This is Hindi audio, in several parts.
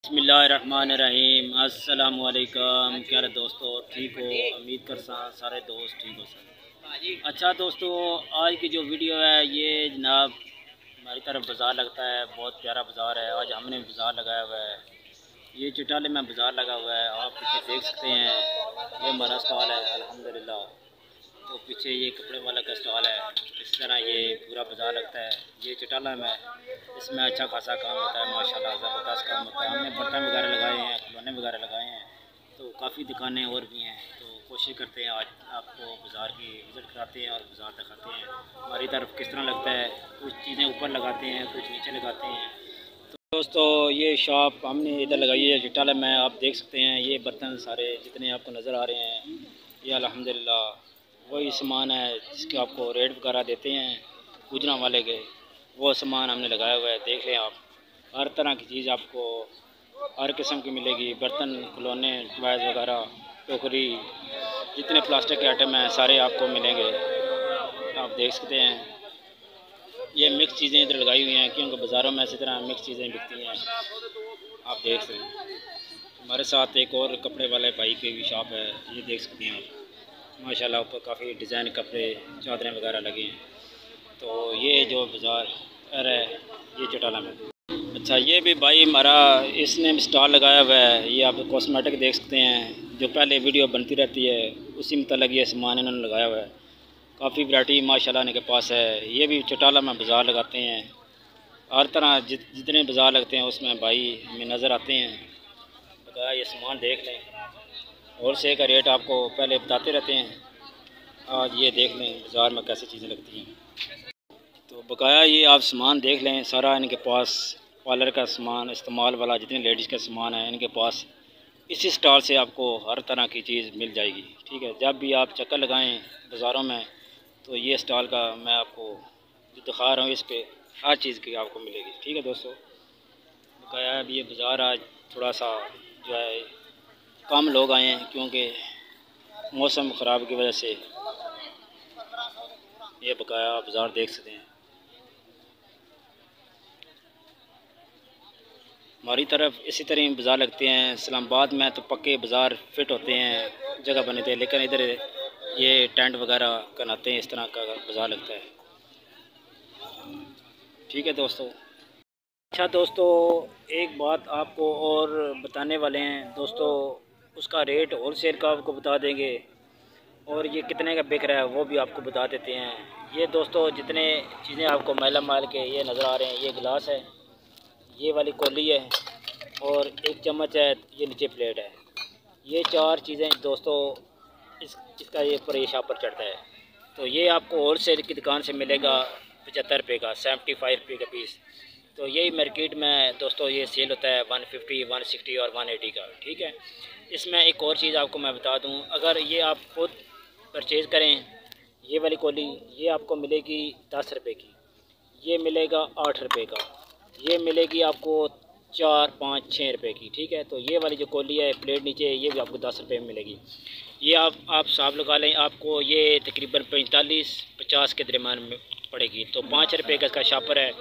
बिस्मिल्लाहिर्रहमानिर्रहीम। अस्सलामुअलैकुम। क्या हाल है दोस्तों, ठीक हो? उम्मीद कर सारे दोस्त ठीक हो सर। अच्छा दोस्तों, आज की जो वीडियो है ये जनाब हमारी तरफ बाज़ार लगता है, बहुत प्यारा बाज़ार है। आज हमने बाज़ार लगाया हुआ है, ये चिटाले में बाज़ार लगा हुआ है। आप पीछे देख सकते हैं, ये हमारा स्टॉल है अल्हम्दुलिल्लाह। तो पीछे ये कपड़े वाला का स्टॉल है। इस तरह ये पूरा बाज़ार लगता है। ये चिटाला में इसमें अच्छा खासा काम होता है, माशाल्लाह ज़बरदस्त काम होता है। हमने बर्तन वगैरह लगाए हैं, खिलौने वगैरह लगाए हैं, तो काफ़ी दुकानें और भी हैं। तो कोशिश करते हैं आज आपको बाज़ार की विज़िट कराते हैं और बाज़ार दिखाते हैं हमारी तरफ किस तरह लगता है। कुछ चीज़ें ऊपर लगाते हैं, कुछ नीचे लगाते हैं। तो दोस्तों ये शॉप हमने इधर लगाई है चिटाला में। आप देख सकते हैं ये बर्तन सारे जितने आपको नज़र आ रहे हैं, ये अल्हम्दुलिल्लाह वही सामान है जिसके आपको रेट वगैरह देते हैं पूजना वाले के। वो सामान हमने लगाया हुआ है, देख लें आप। हर तरह की चीज़ आपको हर किस्म की मिलेगी। बर्तन, खिलौने, टॉयज़ वगैरह, टोकरी, जितने प्लास्टिक के आइटम हैं सारे आपको मिलेंगे। आप देख सकते हैं ये मिक्स चीज़ें इधर लगाई हुई हैं, क्योंकि बाज़ारों में इसी तरह मिक्स चीज़ें बिकती हैं। आप देख सकते हैं हमारे साथ एक और कपड़े वाले भाई की भी शॉप है, ये देख सकते हैं आप। माशाल्लाह ऊपर काफ़ी डिज़ाइन कपड़े, चादरें वगैरह लगे हैं। तो ये जो बाज़ार है ये चिटाला में। अच्छा ये भी भाई हमारा इसने स्टॉल लगाया हुआ है। ये आप कॉस्मेटिक देख सकते हैं, जो पहले वीडियो बनती रहती है उसी मतलब ये सामान इन्होंने लगाया हुआ है। काफ़ी वैरायटी माशाल्लाह इनके पास है। ये भी चिटाला में बाज़ार लगाते हैं। हर तरह जितने बाज़ार लगते हैं उसमें भाई हमें नज़र आते हैं। बकाया ये सामान देख लें, होल सेल का रेट आपको पहले बताते रहते हैं। आज ये देख लें बाज़ार में कैसी चीज़ें लगती हैं। तो बकाया ये आप सामान देख लें, सारा इनके पास पार्लर का सामान, इस्तेमाल वाला जितने लेडीज़ का सामान है इनके पास इसी स्टॉल से आपको हर तरह की चीज़ मिल जाएगी। ठीक है, जब भी आप चक्कर लगाएं बाज़ारों में तो ये स्टॉल का मैं आपको जो दिखा रहा हूँ इस पर हर चीज़ की आपको मिलेगी। ठीक है दोस्तों, बकाया अब ये बाज़ार आज थोड़ा सा जो है कम लोग आए हैं, क्योंकि मौसम ख़राब की वजह से। ये बकाया बाज़ार देख सकते हैं। हमारी तरफ इसी तरह बाज़ार लगते हैं। इस्लामाबाद में तो पक्के बाज़ार फिट होते हैं, जगह बने थे, लेकिन इधर ये टेंट वगैरह बनाते हैं, इस तरह का बाज़ार लगता है। ठीक है दोस्तों। अच्छा दोस्तों, एक बात आपको और बताने वाले हैं दोस्तों, उसका रेट होल सेल का आपको बता देंगे और ये कितने का बिक रहा है वो भी आपको बता देते हैं। ये दोस्तों जितने चीज़ें आपको मैला माल के ये नज़र आ रहे हैं, ये गिलास है, ये वाली कौली है और एक चम्मच है, ये नीचे प्लेट है। ये चार चीज़ें दोस्तों इसका ये ऊपर ये शॉप पर चढ़ता है। तो ये आपको होल सेल की दुकान से मिलेगा 75 रुपये का, 75 रुपये का पीस। तो यही मार्केट में दोस्तों ये सेल होता है 150, 160 और 180 का। ठीक है, इसमें एक और चीज़ आपको मैं बता दूं, अगर ये आप खुद परचेज़ करें ये वाली कौली, ये आपको मिलेगी 10 रुपये की, ये मिलेगा 8 रुपये का, ये मिलेगी आपको 4, 5, 6 रुपये की। ठीक है, तो ये वाली जो कौली है प्लेट नीचे, ये भी आपको 10 रुपये में मिलेगी। ये आप हिसाब लगा लें, आपको ये तकरीबन 45-50 के दरमियान में पड़ेगी। तो 5 रुपये का इसका शापर है,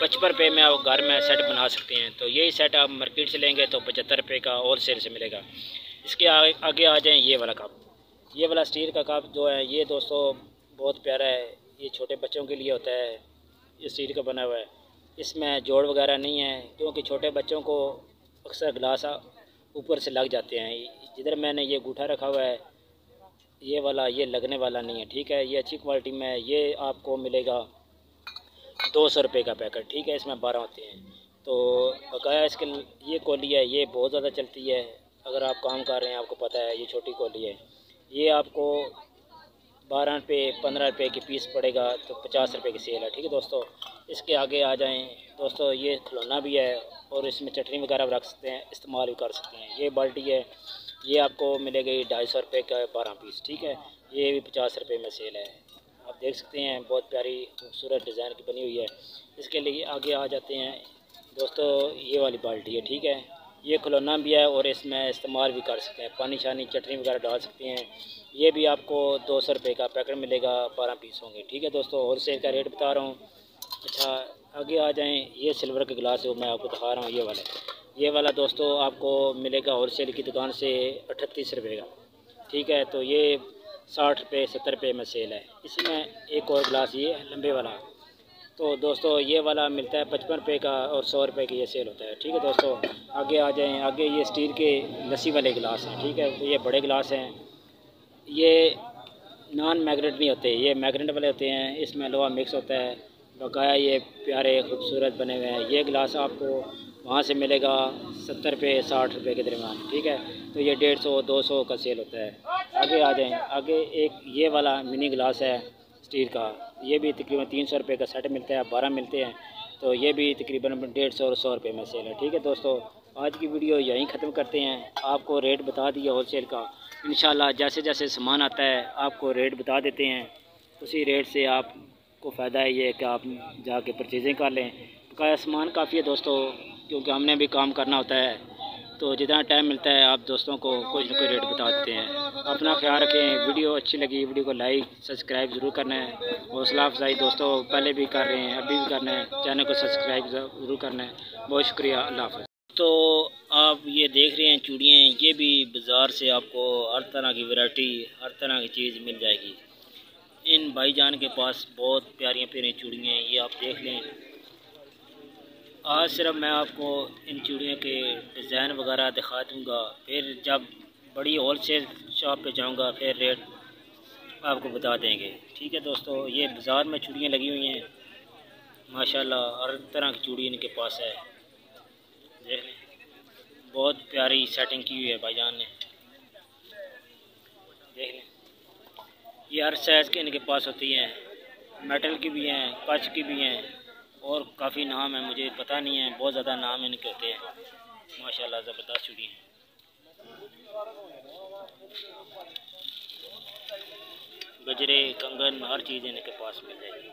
55 रुपये में आप घर में सेट बना सकते हैं। तो यही सेट आप मार्केट से लेंगे तो 75 रुपये का होल सेल से मिलेगा। इसके आगे आ जाएँ ये वाला कप, ये वाला स्टील का कप जो है ये दोस्तों बहुत प्यारा है। ये छोटे बच्चों के लिए होता है, ये स्टील का बना हुआ है, इसमें जोड़ वगैरह नहीं है, क्योंकि छोटे बच्चों को अक्सर गिलास ऊपर से लग जाते हैं। जिधर मैंने ये अंगूठा रखा हुआ है ये वाला, ये लगने वाला नहीं है। ठीक है, ये अच्छी क्वालिटी में है, ये आपको मिलेगा 200 रुपये का पैकेट। ठीक है, इसमें 12 होते हैं। तो बकाया इसके ये कौली है, ये बहुत ज़्यादा चलती है। अगर आप काम कर रहे हैं आपको पता है, ये छोटी कौली है, ये आपको 12 रुपये 15 रुपये की पीस पड़ेगा, तो 50 रुपये की सेल है। ठीक है दोस्तों, इसके आगे आ जाएं दोस्तों, ये खिलौना भी है और इसमें चटनी वगैरह रख सकते हैं, इस्तेमाल भी कर सकते हैं। ये बाल्टी है, ये आपको मिलेगी 250 रुपये का 12 पीस। ठीक है, ये भी 50 रुपये में सेल है। आप देख सकते हैं बहुत प्यारी खूबसूरत डिज़ाइन की बनी हुई है। इसके लिए आगे आ जाते हैं दोस्तों, ये वाली बाल्टी है। ठीक है, ये खिलौना भी है और इसमें इस्तेमाल भी कर सकते हैं, पानी शानी चटनी वगैरह डाल सकते हैं। ये भी आपको 200 रुपये का पैकेट मिलेगा, 12 पीस होंगे। ठीक है दोस्तों, होल सेल का रेट बता रहा हूँ। अच्छा आगे आ जाएं, ये सिल्वर के गिलास है मैं आपको दिखा रहा हूँ, ये वाले ये वाला दोस्तों आपको मिलेगा होलसेल की दुकान से 38 रुपये का। ठीक है, तो ये 60 रुपये 70 रुपये में सेल है। इसमें एक और गिलास ये लंबे वाला, तो दोस्तों ये वाला मिलता है 55 रुपये का और 100 रुपये की ये सेल होता है। ठीक है दोस्तों, आगे आ जाएं। आगे ये स्टील के लस्सी वाले गिलास हैं। ठीक है, ये बड़े गिलास हैं। ये नॉन मैग्नेट नहीं होते, ये मैग्नेट वाले होते हैं। इसमें लोहा मिक्स होता है। बकाया ये प्यारे खूबसूरत बने हुए हैं। ये गिलास आपको वहाँ से मिलेगा 70 रुपये 60 रुपये के दरमियान। ठीक है, तो ये 150 200 का सेल होता है। आगे आ जाएं। आगे एक ये वाला मिनी गिलास है स्टील का, ये भी तकरीबन 300 रुपये का सेट मिलता है, 12 मिलते हैं। तो ये भी तकरीबन 150 और 100 रुपये में सेल है। ठीक है दोस्तों, आज की वीडियो यहीं ख़त्म करते हैं। आपको रेट बता दिया होलसेल का। इंशाल्लाह जैसे जैसे सामान आता है आपको रेट बता देते हैं। उसी रेट से आपको फ़ायदा है ये कि आप जाके परचेजिंग कर लें। बकाया सामान काफ़ी है दोस्तों, क्योंकि हमने भी काम करना होता है। तो जितना टाइम मिलता है आप दोस्तों को कुछ ना कोई रेट बता देते हैं। अपना ख्याल रखें। वीडियो अच्छी लगी वीडियो को लाइक सब्सक्राइब ज़रूर करना है। हौसला अफजाई दोस्तों पहले भी कर रहे हैं, अभी भी करना है। चैनल को सब्सक्राइब ज़रूर करना है। बहुत शुक्रिया, अल्लाह हाफ़िज़। तो आप ये देख रहे हैं चूड़ियाँ, ये भी बाज़ार से आपको हर तरह की वैरायटी हर तरह की चीज़ मिल जाएगी। इन भाईजान के पास बहुत प्यारी प्यारी चूड़ियाँ हैं, ये आप देख लें। आज सिर्फ मैं आपको इन चूड़ियों के डिज़ाइन वगैरह दिखा दूँगा, फिर जब बड़ी होलसेल शॉप पे जाऊँगा फिर रेट आपको बता देंगे। ठीक है दोस्तों, ये बाज़ार में चूड़ियाँ लगी हुई हैं माशाल्लाह, हर तरह की चूड़ी इनके पास है। देख लें, बहुत प्यारी सेटिंग की हुई है भाईजान ने। देख लें, ये हर साइज़ के इनके पास होती हैं, मेटल की भी हैं, कांच की भी हैं, और काफ़ी नाम है, मुझे पता नहीं है, बहुत ज़्यादा नाम इनके होते हैं। माशाल्लाह ज़बरदस्त चूड़ी हैं। गजरे कंगन हर चीज़ इनके पास मिल जाएगी।